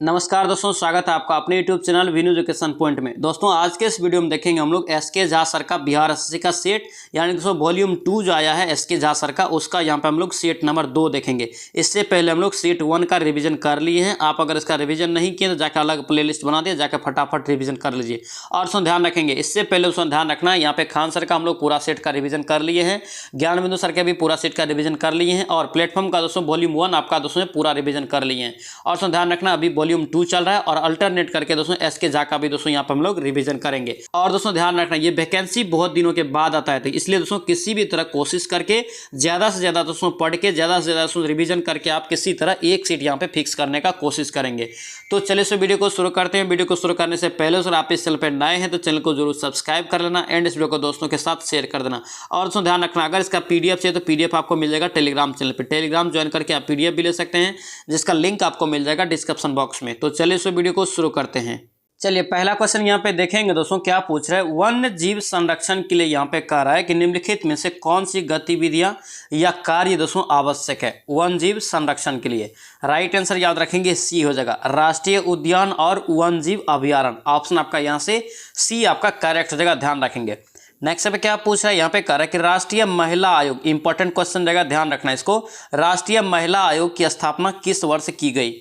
नमस्कार दोस्तों, स्वागत है आपका अपने YouTube channel Vinu education point में। दोस्तों आज के इस वीडियो में देखेंगे हम लोग एसके झा सर का बिहार एसएससी का सेट यानी दोस्तों वॉल्यूम 2 जो आया है एसके झा सर का, उसका यहाँ पे हम लोग सेट नंबर 2 देखेंगे। इससे पहले हम लोग सेट 1 का रिवीजन कर लिए हैं। आप अगर इसका रिवीजन नहीं किए तो जाकर अलग प्लेलिस्ट बना दिए, जाकर फटाफट रिवीजन कर लीजिए। और दोस्तों ध्यान रखेंगे, इससे पहले दोस्तों ध्यान रखना, यहाँ पे खान सर का हम लोग पूरा सेट का रिवीजन कर लिए हैं, ज्ञान बिंदु सर के भी पूरा सेट का रिवीजन कर लिए हैं, और प्लेटफॉर्म का दोस्तों वॉल्यूम 1 आपका दोस्तों पूरा रिवीजन कर लिए हैं। और दोस्तों ध्यान रखना, अभी वॉल्यूम 2 चल रहा है और अल्टरनेट करके दोस्तों एसके झा का भी दोस्तों यहाँ पर हम लोग रिवीजन करेंगे। और दोस्तों ध्यान रखना, ये वैकेंसी बहुत दिनों के बाद आता है, तो इसलिए दोस्तों किसी भी तरह कोशिश करके ज्यादा से ज्यादा दोस्तों पढ़ के ज्यादा से ज्यादा दोस्तों रिवीजन करके आप किसी तरह एक सीट यहाँ पे फिक्स करने का कोशिश करेंगे। तो चलिए इस वीडियो को शुरू करते हैं। वीडियो को शुरू करने से पहले सर आप इस चैनल पर नए हैं तो चैनल को जरूर सब्सक्राइब कर लेना एंड इस वीडियो को दोस्तों के साथ शेयर कर देना। और दोस्तों ध्यान रखना, अगर इसका पीडीएफ चाहिए तो पीडीएफ आपको मिल जाएगा टेलीग्राम चैनल पर। टेलीग्राम ज्वाइन करके आप पीडीएफ भी ले सकते हैं, जिसका लिंक आपको मिल जाएगा डिस्क्रिप्शन बॉक्स में। तो चलिए इस वीडियो को शुरू करते हैं। चलिए पहला क्वेश्चन यहाँ पे देखेंगे दोस्तों, क्या पूछ रहा है। वन्य जीव संरक्षण के लिए यहाँ पे कह रहा है कि निम्नलिखित में से कौन सी गतिविधियां या कार्य दोस्तों आवश्यक है वन जीव संरक्षण के लिए। राइट आंसर याद रखेंगे सी हो जाएगा, राष्ट्रीय उद्यान और वन जीव अभ्यारण्य। ऑप्शन आपका यहाँ से सी आपका करेक्ट हो जाएगा, ध्यान रखेंगे। नेक्स्ट पे क्या पूछ रहा है, यहाँ पे कह रहा है कि राष्ट्रीय महिला आयोग, इंपॉर्टेंट क्वेश्चन रहेगा, ध्यान रखना इसको। राष्ट्रीय महिला आयोग की स्थापना किस वर्ष की गई।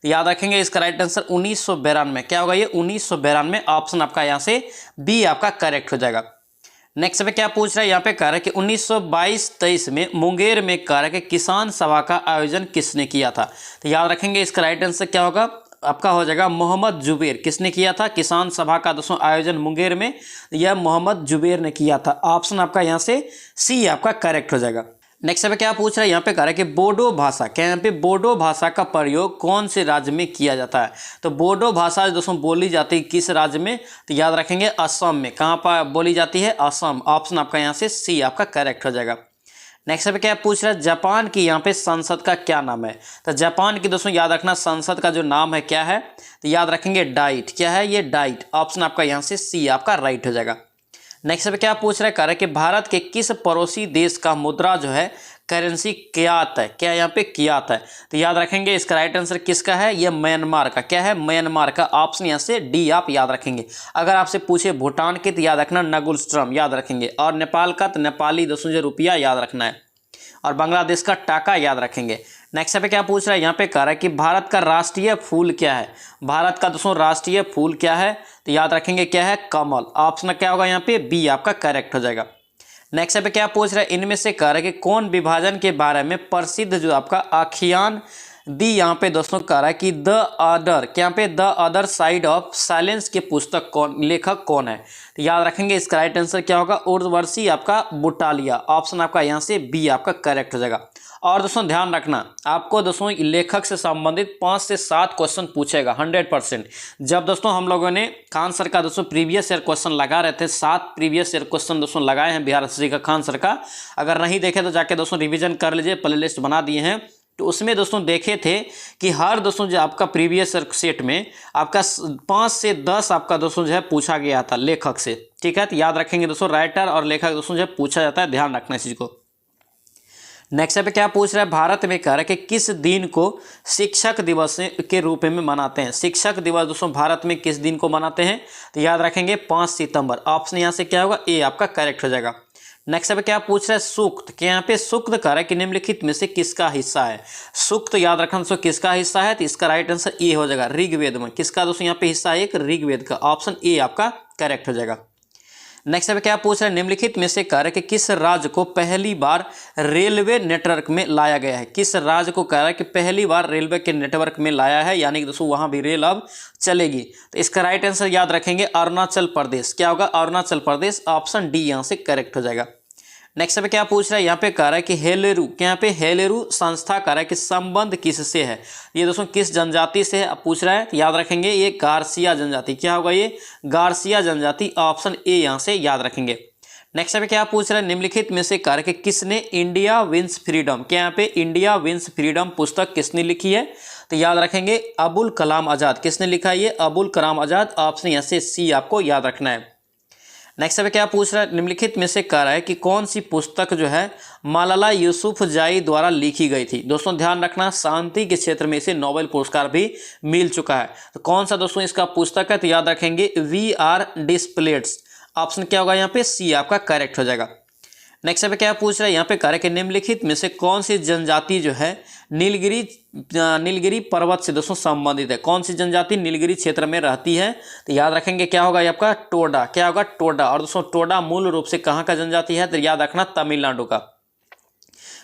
याद रखेंगे इसका राइट आंसर 1992। क्या होगा ये 1992। ऑप्शन आपका यहाँ से बी आपका करेक्ट हो जाएगा। नेक्स्ट पे क्या पूछ रहा है, यहाँ पे कह रहा है कि 1922-23 में मुंगेर में कह रहा है कि किसान सभा का आयोजन किसने किया था। तो याद रखेंगे इसका राइट आंसर क्या होगा, आपका हो जाएगा मोहम्मद जुबैर। किसने किया था किसान सभा का दोस्तों आयोजन मुंगेर में, यह मोहम्मद जुबैर ने किया था। ऑप्शन आपका यहाँ से सी आपका करेक्ट हो जाएगा। नेक्स्ट पे क्या पूछ रहा है, यहाँ पे कह रहा है कि बोडो भाषा, क्या यहाँ पे बोडो भाषा का प्रयोग कौन से राज्य में किया जाता है। तो बोडो भाषा दोस्तों बोली जाती है किस राज्य में, तो याद रखेंगे असम में। कहाँ पर बोली जाती है, असम। ऑप्शन आपका यहाँ से सी आपका करेक्ट हो जाएगा। नेक्स्ट पे क्या पूछ रहा है, जापान की यहाँ पे संसद का क्या नाम है। तो जापान की दोस्तों याद रखना संसद का जो नाम है क्या है, तो याद रखेंगे डाइट। क्या है ये डाइट। ऑप्शन आपका यहाँ से सी आपका राइट हो जाएगा। नेक्स्ट पे क्या पूछ रहा है, कह रहा है कि भारत के किस पड़ोसी देश का मुद्रा जो है करेंसी क्यात है। क्या यहाँ पे क्यात है, तो याद रखेंगे इसका राइट आंसर किसका है, ये म्यांमार का। क्या है म्यांमार का। ऑप्शन यहाँ से डी आप याद रखेंगे। अगर आपसे पूछे भूटान के तो याद रखना नगुलस्ट्रम याद रखेंगे, और नेपाल का तो नेपाली दोस्तों जो रुपया याद रखना है, और बांग्लादेश का टाका याद रखेंगे। नेक्स्ट पे क्या पूछ रहा है, यहाँ पे कह रहा है कि भारत का राष्ट्रीय फूल क्या है। भारत का दोस्तों राष्ट्रीय फूल क्या है, तो याद रखेंगे क्या है कमल। ऑप्शन क्या होगा यहाँ पे बी आपका करेक्ट हो जाएगा। नेक्स्ट पे क्या पूछ रहा है, इनमें से कह रहा है कि कौन विभाजन के बारे में प्रसिद्ध जो आपका आख्यान दी यहाँ पे दोस्तों कह रहा है कि द अदर, क्या यहाँ पे the other side of silence के पुस्तक कौन, लेखक कौन है। तो याद रखेंगे इसका राइट आंसर क्या होगा उर्वशी आपका बुटालिया। ऑप्शन आपका यहाँ से बी आपका करेक्ट हो जाएगा। और दोस्तों ध्यान रखना, आपको दोस्तों लेखक से संबंधित 5 से 7 क्वेश्चन पूछेगा 100%। जब दोस्तों हम लोगों ने खान सर का दोस्तों प्रीवियस ईयर क्वेश्चन लगा रहे थे, 7 प्रीवियस ईयर क्वेश्चन दोस्तों लगाए हैं बिहार एसएससी का खान सर का। अगर नहीं देखे तो जाके दोस्तों रिवीजन कर लीजिए, प्लेलिस्ट बना दिए हैं। तो उसमें दोस्तों देखे थे कि हर दोस्तों जो आपका प्रीवियस सेट में आपका 5 से 10 आपका दोस्तों जो है पूछा गया था लेखक से। ठीक है, तो याद रखेंगे दोस्तों राइटर और लेखक दोस्तों जो है पूछा जाता है, ध्यान रखना इस चीज को। नेक्स्ट पे क्या पूछ रहा है, भारत में कह रहा है कि किस दिन को शिक्षक दिवस के रूप में मनाते हैं। शिक्षक दिवस दोस्तों भारत में किस दिन को मनाते हैं, तो याद रखेंगे 5 सितंबर। ऑप्शन यहाँ से क्या होगा ए आपका करेक्ट हो जाएगा। नेक्स्ट पे क्या पूछ रहा है, सूक्त, कि यहाँ पे सूक्त कह रहा है कि निम्नलिखित में से किसका हिस्सा है। सूक्त याद रखना दोस्तों किसका हिस्सा है, तो इसका राइट आंसर ए हो जाएगा ऋग्वेद में। किसका दोस्तों यहाँ पे हिस्सा है, एक ऋग्वेद का। ऑप्शन ए आपका करेक्ट हो जाएगा। नेक्स्ट पे क्या पूछ रहा है, निम्नलिखित में से कह रहा है कि किस राज्य को पहली बार रेलवे नेटवर्क में लाया गया है। किस राज्य को कह रहा है कि पहली बार रेलवे के नेटवर्क में लाया है, यानी कि दोस्तों वहां भी रेल अब चलेगी। तो इसका राइट आंसर याद रखेंगे अरुणाचल प्रदेश। क्या होगा अरुणाचल प्रदेश। ऑप्शन डी यहाँ से करेक्ट हो जाएगा। नेक्स्ट पे क्या पूछ रहा है, यहाँ पे कह रहा है कि हेलेरू, क्या यहाँ पे हेलेरू संस्था कह रहा है कि संबंध किससे है। ये दोस्तों किस जनजाति से है पूछ रहा है, तो याद रखेंगे ये गार्सिया जनजाति। क्या होगा ये गार्सिया जनजाति। ऑप्शन ए यहाँ से याद रखेंगे। नेक्स्ट पे क्या पूछ रहा है, निम्नलिखित में से कह रहा है कि किसने इंडिया विंस फ्रीडम, क्या यहाँ पे इंडिया विंस फ्रीडम पुस्तक किसने लिखी है, तो याद रखेंगे अबुल कलाम आजाद। किसने लिखा है ये अबुल कलाम आजाद। ऑप्शन यहाँ से सी आपको याद रखना है। नेक्स्ट पे क्या पूछ रहा है, निम्नलिखित में से कह रहा है कि कौन सी पुस्तक जो है मलाला यूसुफजई द्वारा लिखी गई थी। दोस्तों ध्यान रखना, शांति के क्षेत्र में इसे नोबेल पुरस्कार भी मिल चुका है। तो कौन सा दोस्तों इसका पुस्तक है, तो याद रखेंगे वी आर डिस्प्लेड्स। ऑप्शन क्या होगा यहाँ पे, सी आपका करेक्ट हो जाएगा। नेक्स्ट पे क्या पूछ रहा है, यहाँ पे कह रहा है कि निम्नलिखित में से कौन सी जनजाति जो है नीलगिरी पर्वत से दोस्तों संबंधित है। कौन सी जनजाति नीलगिरी क्षेत्र में रहती है, तो याद रखेंगे क्या होगा ये आपका टोडा। क्या होगा, टोडा। और दोस्तों टोडा मूल रूप से कहाँ का जनजाति है, तो याद रखना तमिलनाडु का।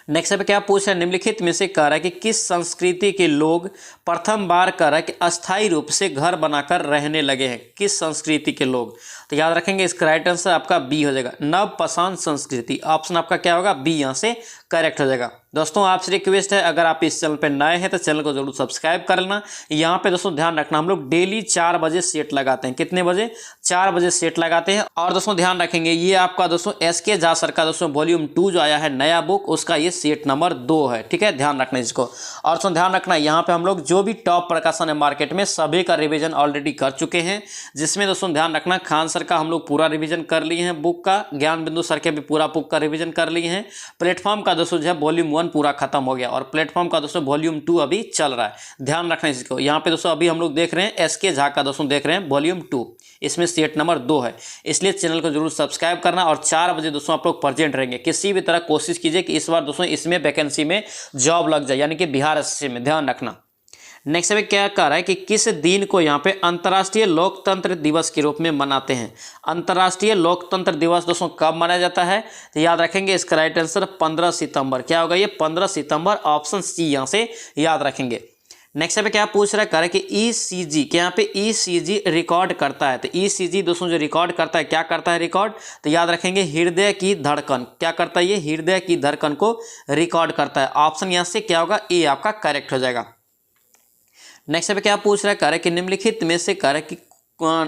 नेक्स्ट पे क्या पूछ रहा है, निम्नलिखित में से कह रहा है कि किस संस्कृति के लोग प्रथम बार कह रहा है कि अस्थायी रूप से घर बनाकर रहने लगे हैं। किस संस्कृति के लोग, तो याद रखेंगे इसका राइट आंसर आपका बी हो जाएगा, नवपाषाण संस्कृति। ऑप्शन आपका क्या होगा, बी यहाँ से करेक्ट हो जाएगा। दोस्तों आपसे रिक्वेस्ट है, अगर आप इस चैनल पर नए हैं तो चैनल को जरूर सब्सक्राइब कर लेना। यहाँ पे दोस्तों ध्यान रखना, हम लोग डेली 4 बजे सेट लगाते हैं। कितने बजे, 4 बजे सेट लगाते हैं। और दोस्तों ध्यान रखेंगे ये आपका दोस्तों एसके झा सर का दोस्तों वॉल्यूम 2 जो आया है नया बुक, उसका ये सेट नंबर 2 है। ठीक है, ध्यान रखना इसको। और दोस्तों ध्यान रखना, यहाँ पे हम लोग जो भी टॉप प्रकाशन है मार्केट में सभी का रिविजन ऑलरेडी कर चुके हैं, जिसमें दोस्तों ध्यान रखना खान सर का हम लोग पूरा रिविजन कर लिए हैं बुक का, ज्ञान बिंदु सर के भी पूरा बुक का रिविजन कर लिए हैं। प्लेटफॉर्म का दोस्तों जो है वॉल्यूम 1 पूरा खत्म हो गया और प्लेटफॉर्म का दोस्तों वॉल्यूम 2 अभी चल रहा है। ध्यान रखना इसको। यहाँ पे दोस्तों अभी हम लोग देख रहे हैं एसके झा का दोस्तों देख रहे हैं वॉल्यूम 2, इसमें सेट नंबर 2 है। इसलिए चैनल को जरूर सब्सक्राइब करना और 4 बजे दोस्तों आप लोग प्रेजेंट रहेंगे। किसी भी तरह कोशिश कीजिए कि इस बार दोस्तों इसमें वैकेंसी में जॉब लग जाए, यानी कि बिहार एसएससी में। ध्यान रखना। नेक्स्ट में क्या कह रहा है कि किस दिन को यहाँ पे अंतर्राष्ट्रीय लोकतंत्र दिवस के रूप में मनाते हैं। अंतर्राष्ट्रीय लोकतंत्र दिवस दोस्तों कब मनाया जाता है, तो याद रखेंगे इसका राइट आंसर 15 सितंबर। क्या होगा ये, 15 सितंबर। ऑप्शन सी यहाँ से याद रखेंगे। नेक्स्ट पे क्या पूछ रहा है, कह रहा है कि ईसीजी, क्या यहाँ पे ईसीजी रिकॉर्ड करता है। तो ईसीजी दोस्तों जो रिकॉर्ड करता है, क्या करता है रिकॉर्ड, तो याद रखेंगे हृदय की धड़कन। क्या करता है ये, हृदय की धड़कन को रिकॉर्ड करता है। ऑप्शन यहाँ से क्या होगा, ए आपका करेक्ट हो जाएगा। नेक्स्ट पे क्या पूछ रहा है, कह रहा है कि निम्नलिखित में से कह रहा है कि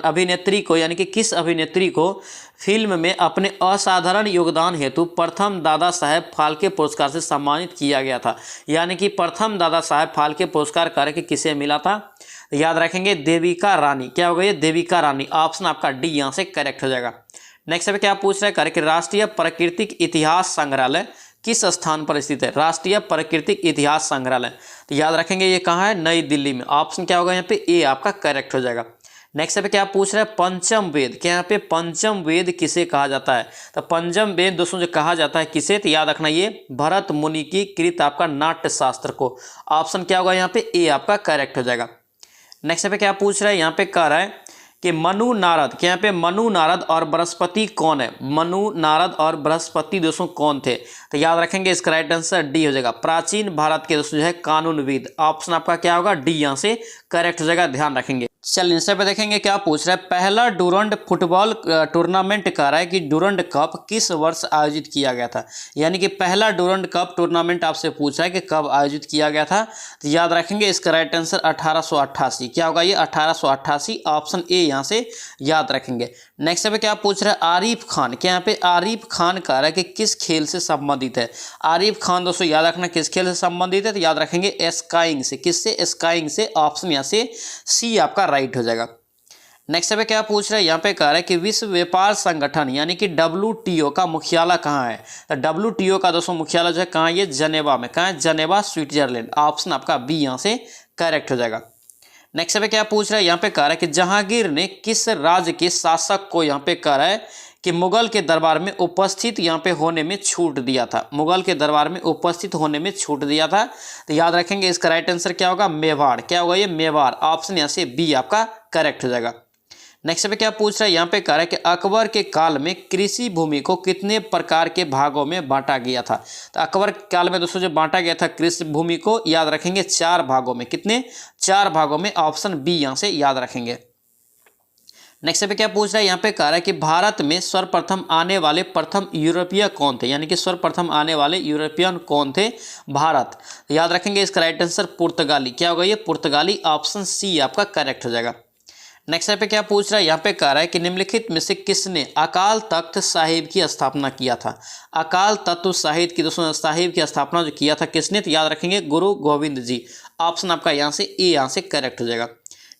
अभिनेत्री को, यानी कि किस अभिनेत्री को फिल्म में अपने असाधारण योगदान हेतु प्रथम दादा साहेब फाल्के पुरस्कार से सम्मानित किया गया था। यानी कि प्रथम दादा साहेब फाल्के पुरस्कार कह रहे कि किसे मिला था, याद रखेंगे देविका रानी। क्या होगा ये, देविका रानी। ऑप्शन आपका डी यहाँ से करेक्ट हो जाएगा। नेक्स्ट पे क्या पूछ रहा है, कह रहे कि राष्ट्रीय प्राकृतिक इतिहास संग्रहालय किस स्थान पर स्थित है। राष्ट्रीय प्राकृतिक इतिहास संग्रहालय, तो याद रखेंगे ये कहाँ है, नई दिल्ली में। ऑप्शन क्या होगा यहाँ पे, ए आपका करेक्ट हो जाएगा। नेक्स्ट पे क्या पूछ रहा है, पंचम वेद, क्या यहाँ पे पंचम वेद किसे कहा जाता है। तो पंचम वेद दोस्तों जो कहा जाता है किसे, तो याद रखना ये भरत मुनि की कृत आपका नाट्य शास्त्र को। ऑप्शन क्या होगा यहाँ पे, ए आपका करेक्ट हो जाएगा। नेक्स्ट पे क्या पूछ रहा है, यहाँ पे कह रहा है कि मनु नारद, क्या यहाँ पे मनु नारद और बृहस्पति कौन है। मनु नारद और बृहस्पति दोस्तों कौन थे, तो याद रखेंगे इसका राइट आंसर डी हो जाएगा, प्राचीन भारत के दोस्तों जो है कानूनविद। ऑप्शन आपका क्या होगा, डी यहाँ से करेक्ट हो जाएगा। ध्यान रखेंगे। चलिए इनसे पे देखेंगे क्या पूछ रहा है, पहला डूरंड फुटबॉल टूर्नामेंट कह रहा है कि डूरंड कप किस वर्ष आयोजित किया गया था। यानी कि पहला डूरंड कप टूर्नामेंट आपसे पूछ रहा है कि कब आयोजित किया गया था, तो याद रखेंगे इसका राइट आंसर 1888। क्या होगा ये, 1888। ऑप्शन ए यहाँ से याद रखेंगे। नेक्स्ट पे क्या पूछ रहा है, आरिफ खान, क्या यहाँ पे आरिफ खान कह रहा है कि किस खेल से संबंधित है। आरिफ खान दोस्तों याद रखना किस खेल से संबंधित है, तो याद रखेंगे स्काइंग से। किससे, स्काइंग से। ऑप्शन यहाँ से सी आपका राइट हो जाएगा। नेक्स्ट पे क्या पूछ रहा है, यहाँ पे कह रहा है कि विश्व व्यापार संगठन यानी कि WTO का मुख्यालय कहाँ है। तो WTO का दोस्तों मुख्यालय जो है कहाँ, ये जनेवा में। कहाँ है, जनेवा स्विट्जरलैंड। ऑप्शन आपका बी यहाँ से करेक्ट हो जाएगा। नेक्स्ट पे क्या पूछ रहा है, यहाँ पे कह रहा है कि जहांगीर ने किस राज्य के शासक को यहाँ पे कह रहा है कि मुगल के दरबार में उपस्थित यहाँ पे होने में छूट दिया था। मुगल के दरबार में उपस्थित होने में छूट दिया था, तो याद रखेंगे इसका राइट आंसर क्या होगा, मेवाड़। क्या होगा ये, मेवाड़। ऑप्शन यहाँ से बी आपका करेक्ट हो जाएगा। नेक्स्ट पे क्या पूछ रहा है, यहाँ पे कह रहा है कि अकबर के काल में कृषि भूमि को कितने प्रकार के भागों में बांटा गया था। तो अकबर के काल में दोस्तों जो बांटा गया था कृषि भूमि को, याद रखेंगे 4 भागों में। कितने, 4 भागों में। ऑप्शन बी यहाँ से याद रखेंगे। नेक्स्ट पे क्या पूछ रहा है, यहाँ पे कह रहा है कि भारत में सर्वप्रथम आने वाले प्रथम यूरोपीय कौन थे। यानी कि सर्वप्रथम आने वाले यूरोपियन कौन थे भारत, तो याद रखेंगे इसका राइट आंसर पुर्तगाली। क्या होगा ये, पुर्तगाली। ऑप्शन सी आपका करेक्ट हो जाएगा। नेक्स्ट पे क्या पूछ रहा है, यहाँ पे कह रहा है कि निम्नलिखित में से किसने अकाल तख्त साहिब की स्थापना किया था। अकाल तख्त साहिब की दोस्तों साहिब की स्थापना जो किया था किसने, तो याद रखेंगे गुरु गोविंद जी। ऑप्शन आपका यहाँ से ए यहाँ से करेक्ट हो जाएगा।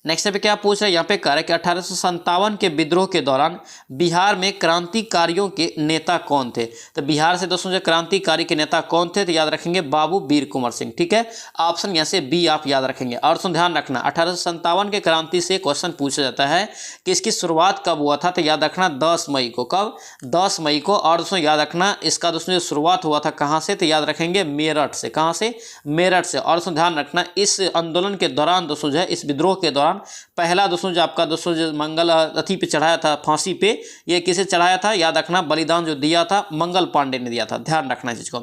नेक्स्ट पे क्या पूछ रहा है यहाँ पे कह रहा है कि 1857 के विद्रोह के दौरान बिहार में क्रांतिकारियों के नेता कौन थे। तो बिहार से दोस्तों जो क्रांतिकारी के नेता कौन थे, तो याद रखेंगे बाबू वीर कुंवर सिंह। ठीक है, ऑप्शन यहाँ से बी आप याद रखेंगे। और दोस्तों ध्यान रखना 1857 के क्रांति से क्वेश्चन पूछा जाता है कि इसकी शुरुआत कब हुआ था, तो याद रखना 10 मई को। कब? 10 मई को। और दोस्तों याद रखना इसका दोस्तों जो शुरुआत हुआ था कहाँ से, तो याद रखेंगे मेरठ से। कहाँ से? मेरठ से। और दोस्तों ध्यान रखना इस आंदोलन के दौरान दोस्तों जो है, इस विद्रोह के दौरान पहला दोस्तों जो आपका दोस्तों जो मंगल अथी पे चढ़ाया था, फांसी पे, ये किसे चढ़ाया था, याद रखना बलिदान जो दिया था मंगल पांडे ने दिया था। ध्यान रखना इस चीज को।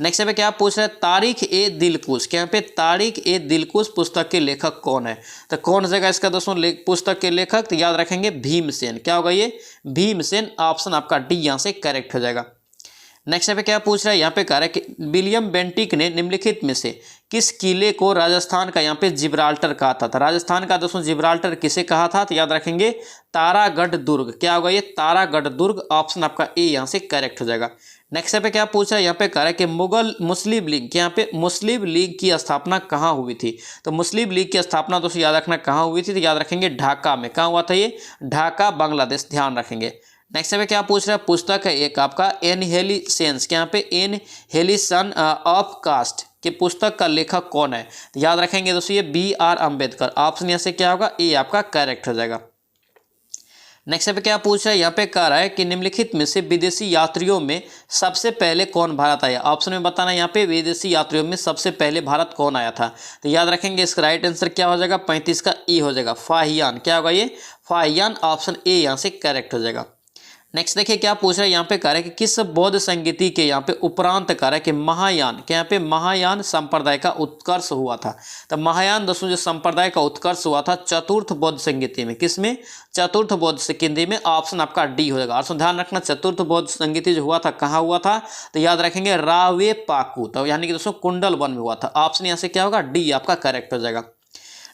नेक्स्ट पे क्या पूछ रहे हैं, तारिक ए दिलकुश, क्या पे तारिक ए दिलकुश पुस्तक के लेखक कौन है। तो कौन हो जाएगा इसका दोस्तों पुस्तक के लेखक, तो याद रखेंगे भीमसेन। क्या होगा ये? भीमसेन। ऑप्शन आपका डी यहाँ से करेक्ट हो जाएगा। नेक्स्ट पे क्या पूछ रहा है, यहाँ पे कह रहा है कि विलियम बेंटिक ने निम्नलिखित में से किस किले को राजस्थान का यहाँ पे जिब्राल्टर कहा था। तो राजस्थान का दोस्तों जिब्राल्टर किसे कहा था, तो याद रखेंगे तारागढ़ दुर्ग। क्या होगा ये? तारागढ़ दुर्ग। ऑप्शन आपका ए यहाँ से करेक्ट हो जाएगा। नेक्स्ट पे क्या पूछ रहा है, यहाँ पे कह रहा है कि मुगल मुस्लिम लीग, यहाँ पे मुस्लिम लीग की स्थापना कहाँ हुई थी। तो मुस्लिम लीग की स्थापना दोस्तों याद रखना कहाँ हुई थी, तो याद रखेंगे ढाका में। कहाँ हुआ था ये? ढाका, बांग्लादेश। ध्यान रखेंगे। नेक्स्ट पे क्या पूछ रहा है, पुस्तक है एक आपका एनहेलिसेंस, क्या पे एनहेलिसन ऑफ कास्ट के पुस्तक का लेखक कौन है। तो याद रखेंगे दोस्तों ये B.R. अम्बेडकर। ऑप्शन यहाँ से क्या होगा? ए आपका करेक्ट हो जाएगा। नेक्स्ट पे क्या पूछ रहा है, यहाँ पे कह रहा है कि निम्नलिखित में से विदेशी यात्रियों में सबसे पहले कौन भारत आया। ऑप्शन में बताना यहाँ पे विदेशी यात्रियों में सबसे पहले भारत कौन आया था। तो याद रखेंगे इसका राइट आंसर क्या हो जाएगा, 35 का ए हो जाएगा, फाहियान। क्या होगा ये? फाहियान। ऑप्शन ए यहाँ से करेक्ट हो जाएगा। नेक्स्ट देखिए क्या पूछ रहा है, यहाँ पे कह रहा है कि किस बौद्ध संगीति के यहाँ पे उपरांत कह रहा है कि महायान, के यहाँ पे महायान संप्रदाय का उत्कर्ष हुआ था। तो महायान दोस्तों जो संप्रदाय का उत्कर्ष हुआ था चतुर्थ बौद्ध संगीति में। किसमें? चतुर्थ बौद्ध संगीति में। ऑप्शन आपका डी हो जाएगा। और ध्यान रखना चतुर्थ बौद्ध संगीति जो हुआ था कहाँ हुआ था, तो याद रखेंगे रावे पाकू, तो यानी कि दोस्तों कुंडल वन में हुआ था। ऑप्शन यहाँ से क्या होगा? डी आपका करेक्ट हो जाएगा।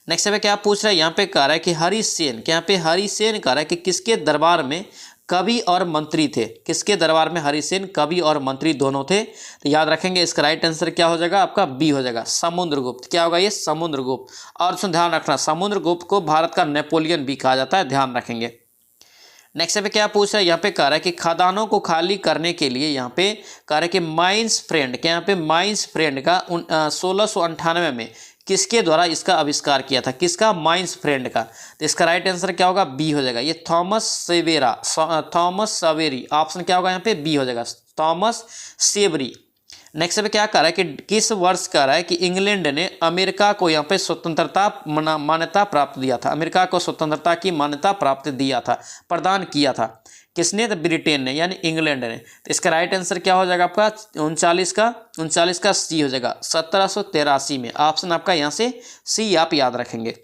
नेक्स्ट पे क्या पूछ रहा है, यहाँ पे कह रहा है कि हरिसेन, क्या पे हरिसेन कह रहा है कि किसके दरबार में कवि और मंत्री थे। किसके दरबार में हरिसेन कवि और मंत्री दोनों थे। तो याद रखेंगे इसका राइट आंसर क्या हो जाएगा आपका? बी हो जाएगा, समुद्रगुप्त। क्या होगा ये? समुद्रगुप्त। और उसमें ध्यान रखना समुद्रगुप्त को भारत का नेपोलियन भी कहा जाता है। ध्यान रखेंगे। नेक्स्ट पे क्या पूछ रहा है, यहाँ पे कह रहा है कि खदानों को खाली करने के लिए यहाँ पे कह रहा है कि माइंस फ्रेंड, क्या यहाँ पे माइंस फ्रेंड का 1698 में किसके द्वारा इसका आविष्कार किया था। किसका? माइंस फ्रेंड का। तो इसका राइट आंसर क्या होगा? बी हो जाएगा, ये थॉमस सेवेरा, थॉमस सवेरी। ऑप्शन क्या होगा यहाँ पे? बी हो जाएगा, थॉमस सेवरी। नेक्स्ट पे क्या कह रहा है कि किस वर्ष कह रहा है कि इंग्लैंड ने अमेरिका को यहाँ पे स्वतंत्रता मान्यता प्राप्त दिया था। अमेरिका को स्वतंत्रता की मान्यता प्राप्त दिया था, प्रदान किया था। किसने? तो ब्रिटेन ने, यानी इंग्लैंड ने। तो इसका राइट आंसर क्या हो जाएगा आपका? 39 का सी हो जाएगा, 1783 में। ऑप्शन आपका यहाँ से सी आप याद रखेंगे।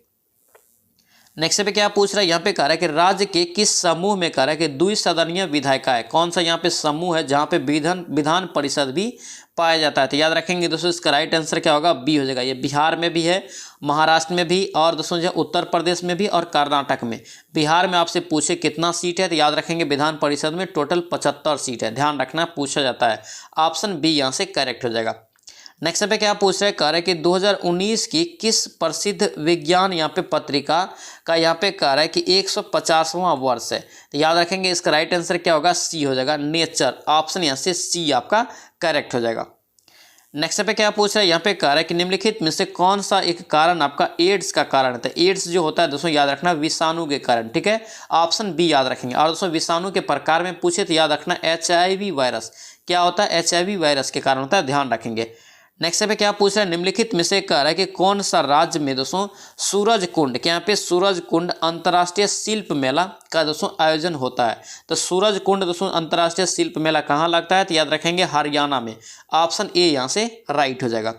नेक्स्ट पे क्या पूछ रहा है, यहाँ पे कह रहा है कि राज्य के किस समूह में कह रहा है कि द्विसदनीय विधायिका है। कौन सा यहाँ पे समूह है जहाँ पे विधान परिषद भी पाया जाता है। तो याद रखेंगे दोस्तों इसका राइट आंसर क्या होगा? बी हो जाएगा। ये बिहार में भी है, महाराष्ट्र में भी, और दोस्तों जो उत्तर प्रदेश में भी और कर्नाटक में। बिहार में आपसे पूछे कितना सीट है, तो याद रखेंगे विधान परिषद में टोटल 75 सीट है। ध्यान रखना पूछा जाता है। ऑप्शन बी यहाँ से करेक्ट हो जाएगा। नेक्स्ट पे क्या पूछ रहे हैं, कह रहे हैं कि 2019 की किस प्रसिद्ध विज्ञान यहाँ पे पत्रिका का यहाँ पे कह रहा है कि 150वां वर्ष है। तो याद रखेंगे इसका राइट आंसर क्या होगा? सी हो जाएगा, नेचर। ऑप्शन यहाँ से सी आपका करेक्ट हो जाएगा। नेक्स्ट पे क्या पूछ रहा है, यहाँ पे कह रहा है कि निम्नलिखित में से कौन सा एक कारण आपका एड्स का कारण है। तो एड्स जो होता है दोस्तों याद रखना विषाणु के कारण। ठीक है, ऑप्शन बी याद रखेंगे। और दोस्तों विषाणु के प्रकार में पूछे तो याद रखना HIV वायरस। क्या होता है? HIV वायरस के कारण होता है, ध्यान रखेंगे। नेक्स्ट पे क्या पूछ रहा है, निम्नलिखित में से कह रहा है कि कौन सा राज्य में दोस्तों सूरज कुंड, क्या यहाँ पे सूरज कुंड अंतर्राष्ट्रीय शिल्प मेला का दोस्तों आयोजन होता है। तो सूरज कुंड दोस्तों अंतर्राष्ट्रीय शिल्प मेला कहाँ लगता है, तो याद रखेंगे हरियाणा में। ऑप्शन ए यहाँ से राइट हो जाएगा।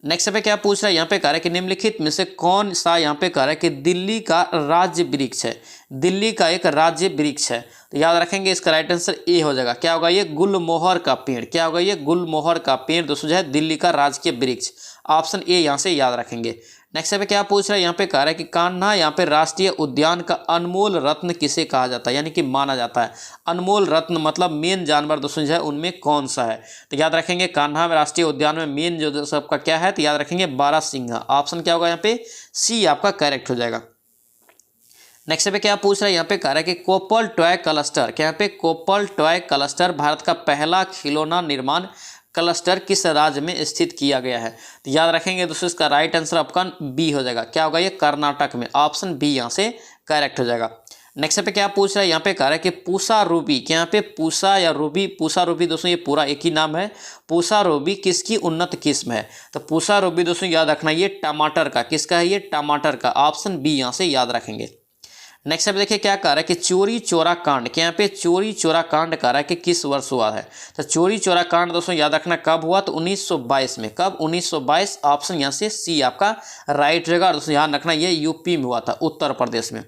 नेक्स्ट पे क्या पूछ रहा है, यहाँ पे कह रहा है कि निम्नलिखित में से कौन सा यहाँ पे कह रहा है कि दिल्ली का राज्य वृक्ष है। दिल्ली का एक राज्य वृक्ष है। तो याद रखेंगे इसका राइट आंसर ए हो जाएगा। क्या होगा? ये गुलमोहर का पेड़। क्या होगा? ये गुलमोहर का पेड़ दोस्तों जो है दिल्ली का राजकीय वृक्ष। ऑप्शन ए यहाँ से याद रखेंगे। नेक्स्ट पे क्या पूछ रहा है, यहाँ पे कह रहा है कि कान्हा यहाँ पे राष्ट्रीय उद्यान का अनमोल रत्न किसे कहा जाता है, यानी कि माना जाता है। अनमोल रत्न मतलब मेन जानवर दोस्तों जो है उनमें कौन सा है, तो याद रखेंगे कान्हा राष्ट्रीय उद्यान में मेन जो सबका क्या है, तो याद रखेंगे बारहसिंघा। ऑप्शन क्या होगा यहाँ पे, सी आपका करेक्ट हो जाएगा। नेक्स्ट पे क्या पूछ रहा है, यहाँ पे कह रहा है कि कोपल टॉय क्लस्टर, क्या यहाँ पे कोपल टॉय क्लस्टर भारत का पहला खिलौना निर्माण क्लस्टर किस राज्य में स्थित किया गया है, तो याद रखेंगे दोस्तों इसका राइट आंसर ऑप्शन बी हो जाएगा। क्या होगा ये, कर्नाटक में। ऑप्शन बी यहाँ से करेक्ट हो जाएगा। नेक्स्ट पे क्या पूछ रहा है, यहाँ पे कह रहा है कि पूसा रूबी, क्या यहाँ पे पूसा या रूबी, पूसा रूबी दोस्तों ये पूरा एक ही नाम है। पूसा रूबी किसकी उन्नत किस्म है, तो पूसा रूबी दोस्तों याद रखना ये टमाटर का, किसका है ये, टमाटर का। ऑप्शन बी यहाँ से याद रखेंगे। नेक्स्ट पे देखिए क्या कह रहा है कि चोरी चोरा कांड, क्या यहाँ पे चोरी चोरा कांड कह रहा है कि किस वर्ष हुआ है, तो चोरी चोरा कांड दोस्तों याद रखना कब हुआ, तो 1922 में। कब, 1922। ऑप्शन यहाँ से सी आपका राइट रहेगा। दोस्तों ध्यान रखना ये यूपी में हुआ था, उत्तर प्रदेश में।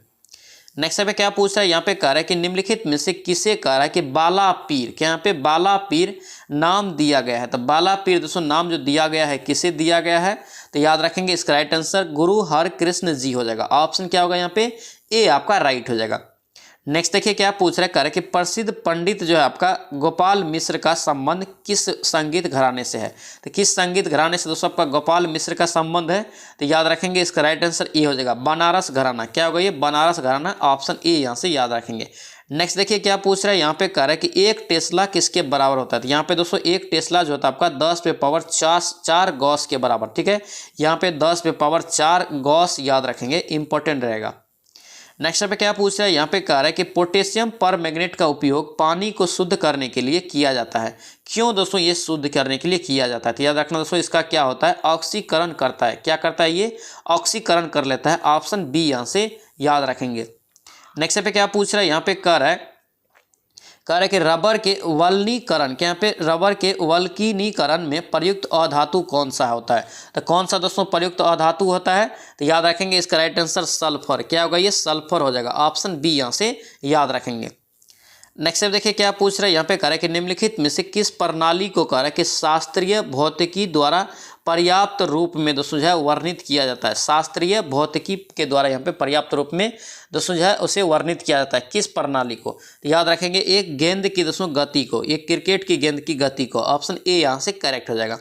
नेक्स्ट पे क्या पूछ रहा है, यहाँ पे कह रहा है कि निम्नलिखित में से किसे कह रहा है कि बाला पीर, क्या यहाँ पे बाला पीर नाम दिया गया है, तो बाला पीर दोस्तों नाम जो दिया गया है किसे दिया गया है, तो याद रखेंगे इसका राइट आंसर गुरु हरकृष्ण जी हो जाएगा। ऑप्शन क्या होगा यहाँ पे, ए आपका राइट हो जाएगा। नेक्स्ट देखिए क्या पूछ रहा है, कह रहा है कि प्रसिद्ध पंडित जो है आपका गोपाल मिश्र का संबंध किस संगीत घराने से है, तो किस संगीत घराने से दोस्तों आपका गोपाल मिश्र का संबंध है, तो याद रखेंगे इसका राइट आंसर ए हो जाएगा, बनारस घराना। क्या होगा ये, बनारस घराना। ऑप्शन ए यहाँ से याद रखेंगे। नेक्स्ट देखिए क्या पूछ रहा है, यहाँ पे कह रहा है कि एक टेस्ला किसके बराबर होता है, तो यहाँ पे दोस्तों एक टेस्ला जो होता है आपका 10⁻4 गॉस के बराबर। ठीक है, यहाँ पे 10⁻4 गॉस याद रखेंगे, इंपॉर्टेंट रहेगा। नेक्स्ट पे क्या पूछ रहा है, यहाँ पे कह रहा है कि पोटेशियम परमैंगनेट का उपयोग पानी को शुद्ध करने के लिए किया जाता है। क्यों दोस्तों ये शुद्ध करने के लिए किया जाता है, तो याद रखना दोस्तों इसका क्या होता है, ऑक्सीकरण करता है। क्या करता है ये, ऑक्सीकरण कर लेता है। ऑप्शन बी यहाँ से याद रखेंगे। नेक्स्ट पे क्या पूछ रहा है, यहाँ पे कह रहा है कि रबर के वल्कीकरण, क्या यहाँ पे रबर के वल्कीकरण में प्रयुक्त अधातु कौन सा होता है, तो कौन सा दोस्तों प्रयुक्त अधातु होता है, तो याद रखेंगे इसका राइट आंसर सल्फर। क्या होगा ये, सल्फर हो जाएगा। ऑप्शन बी यहाँ से याद रखेंगे। नेक्स्ट देखिए क्या पूछ रहा है, यहाँ पे कह रहा है कि निम्नलिखित में से किस प्रणाली को कह रहा है कि शास्त्रीय भौतिकी द्वारा पर्याप्त रूप में दोस्तों जो है वर्णित किया जाता है। शास्त्रीय भौतिकी के द्वारा यहाँ पे पर्याप्त रूप में दोस्तों जो है उसे वर्णित किया जाता है। किस प्रणाली को, तो याद रखेंगे एक गेंद की दोस्तों गति को, एक क्रिकेट की गेंद की गति को। ऑप्शन ए यहाँ से करेक्ट हो जाएगा।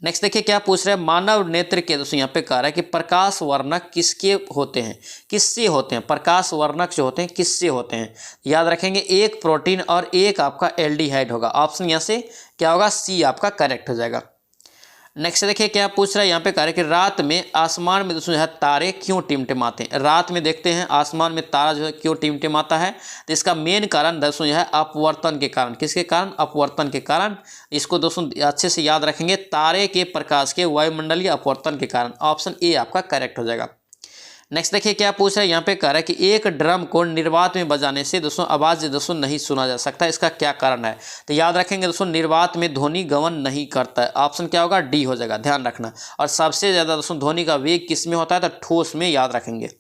नेक्स्ट देखिए क्या पूछ रहे हैं, मानव नेत्र के दोस्तों यहाँ पे कह रहा है कि प्रकाश वर्णक किसके होते हैं, किससे होते हैं, प्रकाश वर्णक जो होते हैं किससे होते हैं, याद रखेंगे एक प्रोटीन और एक आपका एल्डिहाइड होगा। ऑप्शन यहाँ से क्या होगा, सी आपका करेक्ट हो जाएगा। नेक्स्ट देखिए क्या पूछ रहा है, यहाँ पे कह रहा है कि रात में आसमान में दोस्तों जो है तारे क्यों टिमटिमाते हैं। रात में देखते हैं आसमान में तारा जो है क्यों टिमटिमाता है, तो इसका मेन कारण दोस्तों जो है अपवर्तन के कारण। किसके कारण, अपवर्तन के कारण। इसको दोस्तों अच्छे से याद रखेंगे, तारे के प्रकाश के वायुमंडलीय अपवर्तन के कारण। ऑप्शन ए आपका करेक्ट हो जाएगा। नेक्स्ट देखिए क्या पूछ रहा है, यहाँ पे कह रहा है कि एक ड्रम को निर्वात में बजाने से दोस्तों आवाज़ दोस्तों नहीं सुना जा सकता, इसका क्या कारण है, तो याद रखेंगे दोस्तों निर्वात में ध्वनि गमन नहीं करता है। ऑप्शन क्या होगा, डी हो जाएगा, ध्यान रखना। और सबसे ज़्यादा दोस्तों ध्वनि का वेग किस में होता है, तो ठोस में, याद रखेंगे।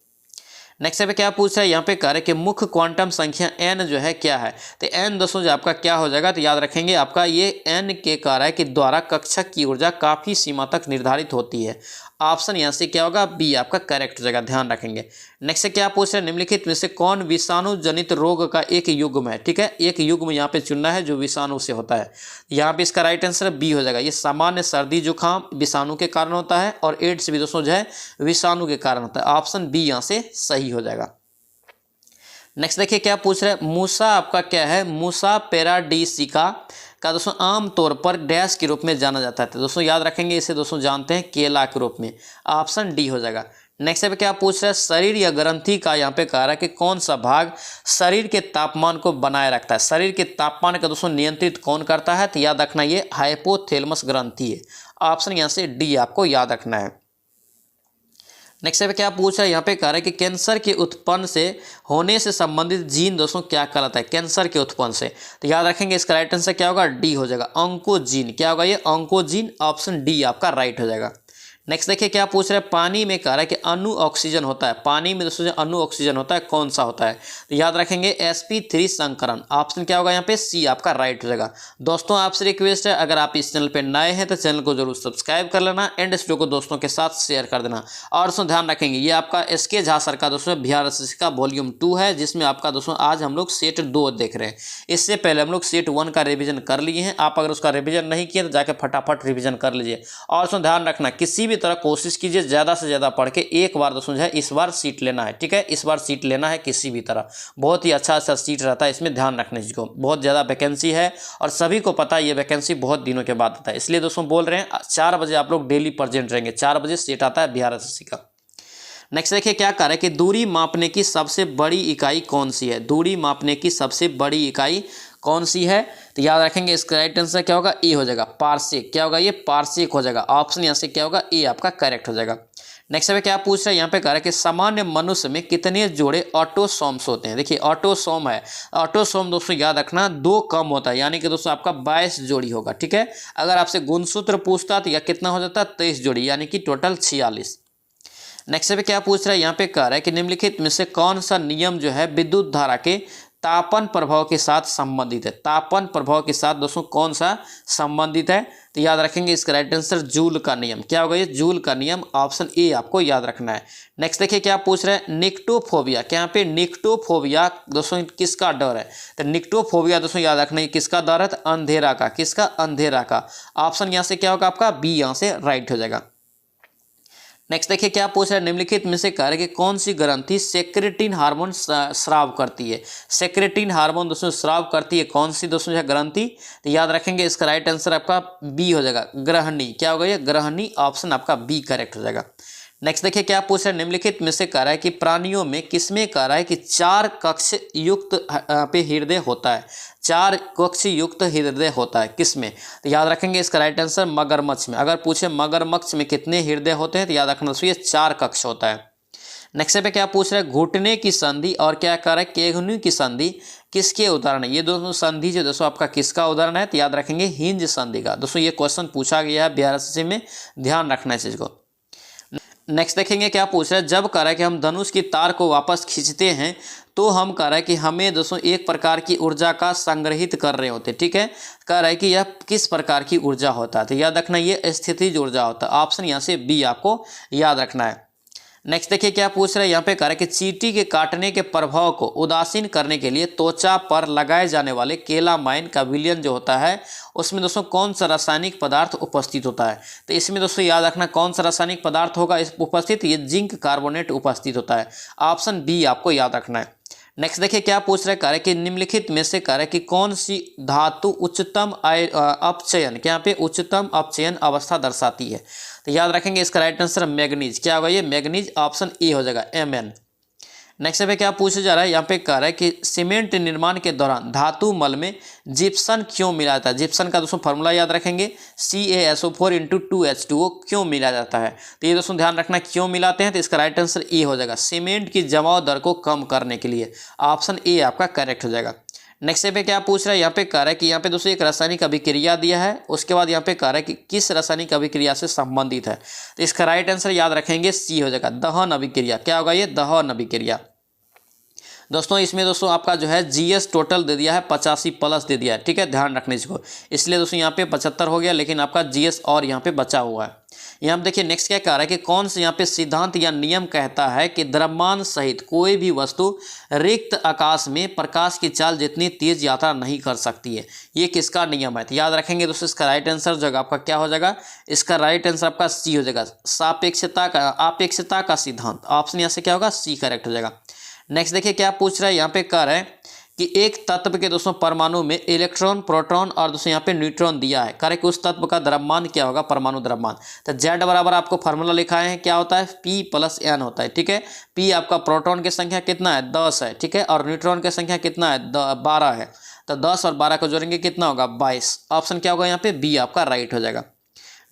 नेक्स्ट पे क्या पूछ रहा है, यहाँ पे कह रहा है कि मुख्य क्वांटम संख्या n जो है क्या है, तो n दोस्तों जो आपका क्या हो जाएगा, तो याद रखेंगे आपका ये n के कह रहा है कि द्वारा कक्षक की ऊर्जा काफ़ी सीमा तक निर्धारित होती है। ऑप्शन यहाँ से क्या होगा, बी आपका करेक्ट हो जाएगा, ध्यान रखेंगे। नेक्स्ट क्या पूछ रहे हैं, निम्नलिखित में से कौन विषाणु जनित रोग का एक युग्म है। ठीक है, एक युग्म यहाँ पे चुनना है जो विषाणु से होता है। यहाँ पे इसका राइट आंसर बी हो जाएगा। ये सामान्य सर्दी जुकाम विषाणु के कारण होता है और एड्स भी दोस्तों जो है विषाणु के कारण होता है। ऑप्शन बी यहाँ से सही हो जाएगा। नेक्स्ट देखिए क्या पूछ रहे हैं, मूसा आपका क्या है, मूसा पेराडीसिका का दोस्तों आमतौर पर डैश के रूप में जाना जाता है। तो दोस्तों याद रखेंगे इसे दोस्तों जानते हैं केला के रूप में। ऑप्शन डी हो जाएगा। नेक्स्ट पे क्या पूछ रहा है, शरीर या ग्रंथि का यहाँ पे कह रहा है कि कौन सा भाग शरीर के तापमान को बनाए रखता है। शरीर के तापमान का दोस्तों नियंत्रित कौन करता है, तो याद रखना ये हाइपोथैलेमस ग्रंथि है। ऑप्शन यहाँ से डी आपको याद रखना है। नेक्स्ट पे क्या पूछ रहा है, यहाँ पे कह रहा है कि कैंसर के उत्पन्न से होने से संबंधित जीन दोस्तों क्या कहलाता है, कैंसर के उत्पन्न से। तो याद रखेंगे इसका राइट आंसर क्या होगा, डी हो जाएगा, ऑन्कोजीन। क्या होगा ये, ऑन्कोजीन। ऑप्शन डी आपका राइट हो जाएगा। नेक्स्ट देखिए क्या पूछ रहा है, पानी में कह रहा है कि अणु ऑक्सीजन होता है, पानी में दोस्तों जो अणु ऑक्सीजन होता है कौन सा होता है, तो याद रखेंगे sp3 संकरण। ऑप्शन क्या होगा यहाँ पे, सी आपका राइट हो जाएगा। दोस्तों आपसे रिक्वेस्ट है, अगर आप इस चैनल पे नए हैं तो चैनल को जरूर सब्सक्राइब कर लेना एंड इस वीडियो को दोस्तों के साथ शेयर कर देना। और दोस्तों ध्यान रखेंगे ये आपका एसके झा सर का दोस्तों बिहार एसएससी का वॉल्यूम 2 है, जिसमें आपका दोस्तों आज हम लोग सेट 2 देख रहे हैं। इससे पहले हम लोग सेट 1 का रिवीजन कर लिए हैं, आप अगर उसका रिवीजन नहीं किए तो जाके फटाफट रिवीजन कर लीजिए। और दोस्तों ध्यान रखना, किसी भी तरह कोशिश कीजिए ज़्यादा से ज़्यादा पढ़ के एक बार दोस्तों जो है इस बार सीट लेना है, ठीक है, इस बार सीट लेना है किसी भी तरह। बहुत ही अच्छा सीट रहता है, इसमें ध्यान रखने को बहुत ज़्यादा वैकेंसी है और सभी को पता है ये वैकेंसी बहुत दिनों के बाद आता है। इसलिए दोस्तों बोल रहे हैं 4 बजे आप लोग डेली प्रेजेंट रहेंगे, 4 बजे सीट आता है बिहार एसएससी का। नेक्स्ट देखिए क्या कह रहा है कि दूरी मापने की सबसे बड़ी इकाई कौन सी है, दूरी मापने की सबसे बड़ी इकाई कौन सी है, तो याद रखेंगे इसका राइट आंसर क्या होगा, ए हो जाएगा, पारसेक। क्या होगा ये, पारसेक हो जाएगा। ऑप्शन यहाँ से क्या होगा, ए आपका करेक्ट हो जाएगा। नेक्स्ट पे क्या पूछ रहा है, यहाँ पे कह रहा है कि सामान्य मनुष्य में कितने जोड़े ऑटोसोम्स होते हैं। देखिए ऑटोसोम है, ऑटोसोम दोस्तों याद रखना 2 कम होता है, यानी कि दोस्तों आपका 22 जोड़ी होगा, ठीक है। अगर आपसे गुणसूत्र पूछता तो यह कितना हो जाता है, 23 जोड़ी, यानी कि टोटल 46। नेक्स्ट पे क्या पूछ रहा है, यहाँ पे कह रहा है कि निम्नलिखित में से कौन सा नियम जो है विद्युत धारा के तापन प्रभाव के साथ संबंधित है। तापन प्रभाव के साथ दोस्तों कौन सा संबंधित है, तो याद रखेंगे इसका राइट आंसर जूल का नियम। क्या होगा ये, जूल का नियम, ऑप्शन ए आपको याद रखना है। नेक्स्ट देखिए क्या पूछ रहे हैं, निक्टोफोबिया। क्या यहाँ पे निक्टोफोबिया दोस्तों किसका डर है, तो निक्टोफोबिया दोस्तों याद रखना किसका डर है, तो अंधेरा का। किसका, अंधेरा का। ऑप्शन यहाँ से क्या होगा आपका, बी यहाँ से राइट हो जाएगा। नेक्स्ट देखिए क्या पूछ रहा है, निम्नलिखित में से कह रहे कि कौन सी ग्रंथि सेक्रेटिन हार्मोन स्राव करती है। सेक्रेटिन हार्मोन दोस्तों स्राव करती है कौन सी दोस्तों है ग्रंथि, तो याद रखेंगे इसका राइट आंसर आपका बी हो जाएगा, ग्रहणी। क्या होगा ये, ग्रहणी। ऑप्शन आपका बी करेक्ट हो जाएगा। नेक्स्ट देखिए क्या पूछ रहा है, निम्नलिखित में से कह रहा है कि प्राणियों में किसमें कह रहा है कि 4 कक्ष युक्त पे हृदय होता है, 4 कक्ष युक्त हृदय होता है किसमें, तो याद रखेंगे इसका राइट आंसर मगरमच्छ में। अगर पूछे मगरमच्छ में कितने हृदय होते हैं तो याद रखना ये 4 कक्ष होता है। नेक्स्ट पे क्या पूछ रहा है, घुटने की संधि और क्या कह रहा है, केहनु की संधि किसके उदाहरण है। ये दोस्तों संधि जो दोस्तों आपका किसका उदाहरण है, तो याद रखेंगे हिंज संधि का। दोस्तों ये क्वेश्चन पूछा गया है बिहार एसएससी में, ध्यान रखना है इस चीज को। नेक्स्ट देखेंगे क्या पूछ रहा है, जब कह रहा है कि हम धनुष की तार को वापस खींचते हैं तो हम कह रहा है कि हमें दोस्तों एक प्रकार की ऊर्जा का संग्रहित कर रहे होते, ठीक है। कह रहा है कि यह किस प्रकार की ऊर्जा होता है, तो याद रखना ये स्थितिज ऊर्जा होता है। ऑप्शन यहाँ से बी आपको याद रखना है। नेक्स्ट देखिए क्या पूछ रहा है, यहाँ पे कह रहा है कि चींटी के काटने के प्रभाव को उदासीन करने के लिए त्वचा पर लगाए जाने वाले केलामाइन का विलयन जो होता है उसमें दोस्तों कौन सा रासायनिक पदार्थ उपस्थित होता है, तो इसमें दोस्तों याद रखना कौन सा रासायनिक पदार्थ होगा इस उपस्थित, ये जिंक कार्बोनेट उपस्थित होता है। ऑप्शन बी आपको याद रखना है। नेक्स्ट देखिए क्या पूछ रहा है, कह रहा है कि निम्नलिखित में से कह रहा है कि कौन सी धातु उच्चतम अपचयन, क्या यहाँ पे उच्चतम अपचयन अवस्था दर्शाती है, तो याद रखेंगे इसका राइट आंसर मैग्नीज। क्या होगा ये, मैग्नीज। ऑप्शन ए हो जाएगा, Mn। नेक्स्ट पे क्या पूछा जा रहा है, यहाँ पे कह रहा है कि सीमेंट निर्माण के दौरान धातु मल में जिप्सन क्यों मिलाया जाता है। जिप्सन का दोस्तों फॉर्मूला याद रखेंगे, CaSO4 × 2H2O क्यों मिलाया जाता है, तो ये दोस्तों ध्यान रखना क्यों मिलाते हैं, तो इसका राइट आंसर ए हो जाएगा, सीमेंट की जमाव दर को कम करने के लिए। ऑप्शन ए आपका करेक्ट हो जाएगा। नेक्स्ट पे क्या पूछ रहा है, यहाँ पे कह रहा है कि यहाँ पे दोस्तों एक रासायनिक अभिक्रिया दिया है, उसके बाद यहाँ पे कह रहा है कि किस रासायनिक अभिक्रिया से संबंधित है, तो इसका राइट आंसर याद रखेंगे सी हो जाएगा, दहन अभिक्रिया। क्या होगा ये, दहन अभिक्रिया। दोस्तों इसमें दोस्तों आपका जो है जीएस टोटल दे दिया है 85+ दे दिया है, ठीक है, ध्यान रखने इसको। इसलिए दोस्तों यहाँ पे 75 हो गया, लेकिन आपका जीएस और यहाँ पे बचा हुआ है। यहाँ हम देखिए नेक्स्ट क्या कह रहा है कि कौन से यहाँ पे सिद्धांत या नियम कहता है कि द्रव्यमान सहित कोई भी वस्तु रिक्त आकाश में प्रकाश की चाल जितनी तेज यात्रा नहीं कर सकती है, ये किसका नियम है, तो याद रखेंगे दोस्तों इसका राइट आंसर जो आपका क्या हो जाएगा, इसका राइट आंसर आपका सी हो जाएगा, सापेक्षता का सिद्धांत। ऑप्शन यहाँ से क्या होगा, सी करेक्ट हो जाएगा। नेक्स्ट देखिए क्या पूछ रहा है, यहाँ पे कह रहा है कि एक तत्व के दोस्तों परमाणु में इलेक्ट्रॉन, प्रोटॉन और दोस्तों यहाँ पे न्यूट्रॉन दिया है, करेक्ट, उस तत्व का द्रव्यमान क्या होगा, परमाणु द्रव्यमान। तो Z बराबर आपको फार्मूला लिखा है, क्या होता है, P+N होता है, ठीक है। P आपका प्रोटॉन की संख्या कितना है, 10 है, ठीक है, और न्यूट्रॉन की संख्या कितना है, 12 है, तो 10 और 12 को जोड़ेंगे कितना होगा, 22। ऑप्शन क्या होगा यहाँ पे, बी आपका राइट हो जाएगा।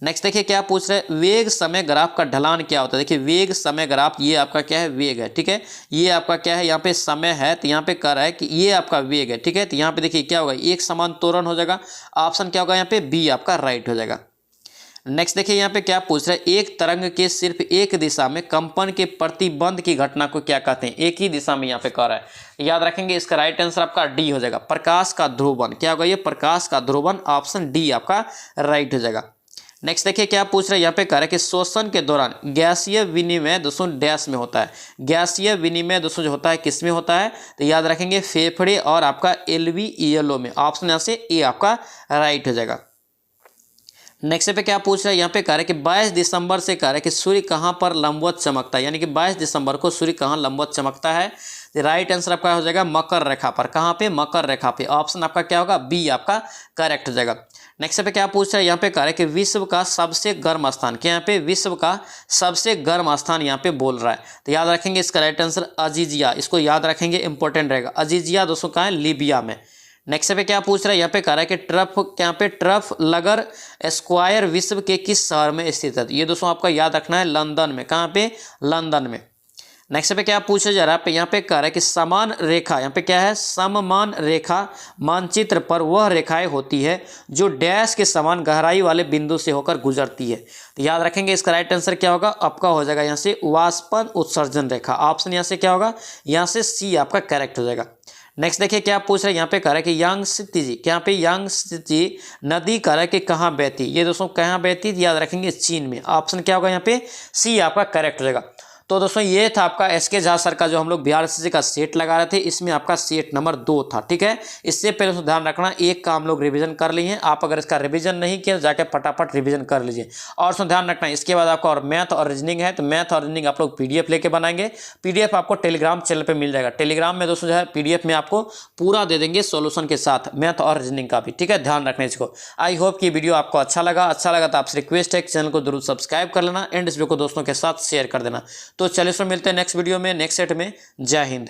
नेक्स्ट देखिए क्या पूछ रहे हैं, वेग समय ग्राफ का ढलान क्या होता है। देखिए वेग समय ग्राफ, ये आपका क्या है, वेग है, ठीक है, ये आपका क्या है, यहाँ पे समय है, तो यहाँ पे कह रहा है कि ये आपका वेग है, ठीक है, तो यहाँ पे देखिए क्या होगा, एक समान त्वरण हो जाएगा। ऑप्शन क्या होगा यहाँ पे, बी आपका राइट हो जाएगा। नेक्स्ट देखिए यहाँ पे क्या पूछ रहा है, एक तरंग के सिर्फ एक दिशा में कंपन के प्रतिबंध की घटना को क्या कहते हैं। एक ही दिशा में यहाँ पे कह रहा है, याद रखेंगे। इसका राइट आंसर आपका डी हो जाएगा, प्रकाश का ध्रुवन। क्या होगा ये, प्रकाश का ध्रुवन। ऑप्शन डी आपका राइट हो जाएगा। नेक्स्ट देखिए क्या पूछ रहा है, यहाँ पे कह रहा है कि श्वसन के दौरान गैसीय विनिमय दोस्तों डैश में होता है। गैसीय विनिमय दोस्तों जो होता है किस में होता है, तो याद रखेंगे फेफड़े और आपका एल्वियोलो में। ऑप्शन यहाँ से ए आपका राइट हो जाएगा। नेक्स्ट पे क्या पूछ रहा है, यहाँ पे कह रहा है कि 22 दिसंबर से कह रहा है कि सूर्य कहाँ पर लंबवत चमकता है, यानी कि 22 दिसंबर को सूर्य कहाँ लंबवत चमकता है। राइट आंसर आपका हो जाएगा मकर रेखा पर। कहाँ पे, मकर रेखा पे। ऑप्शन आपका क्या होगा, बी आपका करेक्ट हो जाएगा। नेक्स्ट पे क्या पूछ रहा है, यहाँ पे कह रहा है कि विश्व का सबसे गर्म स्थान, क्या यहाँ पे विश्व का सबसे गर्म स्थान यहाँ पे बोल रहा है। तो याद रखेंगे इसका राइट आंसर अजीजिया, इसको याद रखेंगे, इंपॉर्टेंट रहेगा। अजीजिया दोस्तों कहाँ है, लीबिया में। नेक्स्ट पे क्या पूछ रहा है, यहाँ पे कह रहा है कि ट्रफ लगर स्क्वायर विश्व के किस शहर में स्थित है। ये दोस्तों आपका याद रखना है, लंदन में। कहाँ पे, लंदन में। नेक्स्ट पे क्या पूछा जा रहा है, यहाँ पे कह रहा है कि समान रेखा, यहाँ पे क्या है, सममान रेखा मानचित्र पर वह रेखाएं होती है जो डैश के समान गहराई वाले बिंदु से होकर गुजरती है। तो याद रखेंगे इसका राइट आंसर क्या होगा, आपका हो जाएगा यहाँ से वाष्पन उत्सर्जन रेखा। ऑप्शन यहाँ से क्या होगा, यहाँ से सी आपका करेक्ट हो जाएगा। नेक्स्ट देखिए क्या पूछ रहा है, यहाँ पे कह रहा है कि यांगत्से, क्या पे यांगत्से नदी कह रहा है कि कहाँ बहती। ये दोस्तों कहाँ बहती, याद रखेंगे चीन में। ऑप्शन क्या होगा यहाँ पे, सी आपका करेक्ट हो जाएगा। तो दोस्तों ये था आपका एसके झा सर का जो हम लोग बिहार एसएससी का सेट लगा रहे थे, इसमें आपका सेट नंबर 2 था। ठीक है, इससे पहले उसमें ध्यान रखना, एक का हम लोग रिवीजन कर लिए हैं। आप अगर इसका रिवीजन नहीं किया तो जाकर फटाफट रिवीजन कर लीजिए। और उसमें ध्यान रखना, इसके बाद आपका और मैथ और रीजनिंग है, तो मैथ और रीजनिंग आप लोग पीडीएफ लेके बनाएंगे। पीडीएफ आपको टेलीग्राम चैनल पर मिल जाएगा। टेलीग्राम में दोस्तों जो है पीडीएफ में आपको पूरा दे देंगे सोल्यूशन के साथ, मैथ और रीजनिंग का भी। ठीक है, ध्यान रखना इसको। आई होप कि वीडियो आपको अच्छा लगा तो आपसे रिक्वेस्ट है कि चैनल को जरूर सब्सक्राइब कर लेना एंड इस वीडियो को दोस्तों के साथ शेयर कर देना। तो चलिए मिलते हैं नेक्स्ट वीडियो में, नेक्स्ट सेट में। जय हिंद।